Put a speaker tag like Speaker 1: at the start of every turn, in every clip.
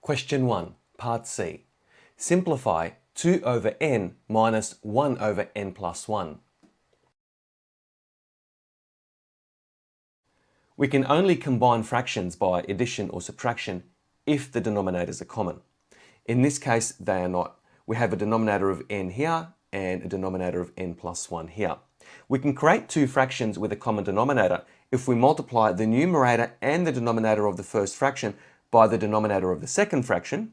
Speaker 1: Question 1, Part C. Simplify 2 over n minus 1 over n plus 1. We can only combine fractions by addition or subtraction if the denominators are common. In this case, they are not. We have a denominator of n here and a denominator of n plus 1 here. We can create two fractions with a common denominator if we multiply the numerator and the denominator of the first fraction by the denominator of the second fraction,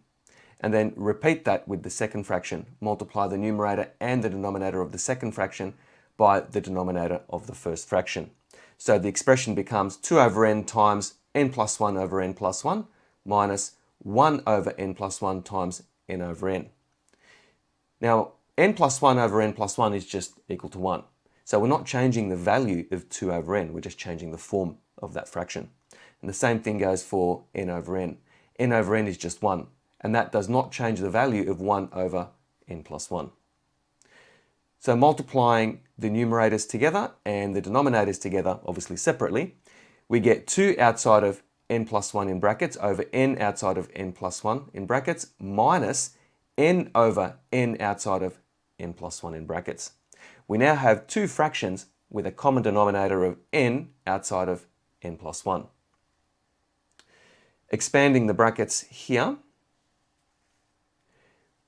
Speaker 1: and then repeat that with the second fraction. Multiply the numerator and the denominator of the second fraction by the denominator of the first fraction. So the expression becomes 2 over n times n plus 1 over n plus 1 minus 1 over n plus 1 times n over n. Now, n plus 1 over n plus 1 is just equal to 1. So we're not changing the value of 2 over n, we're just changing the form of that fraction. And the same thing goes for n over n. N over n is just 1, and that does not change the value of 1 over n plus 1. So multiplying the numerators together and the denominators together, obviously separately, we get 2 outside of n plus 1 in brackets over n outside of n plus 1 in brackets minus n over n outside of n plus 1 in brackets. We now have two fractions with a common denominator of n outside of n plus 1. Expanding the brackets here,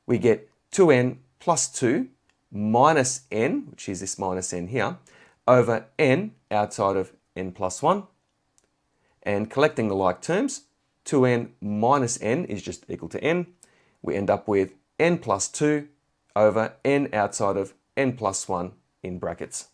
Speaker 1: we get 2n plus 2 minus n, which is this minus n here, over n outside of n plus 1. And collecting the like terms, 2n minus n is just equal to n. We end up with n plus 2 over n outside of n plus 1 in brackets.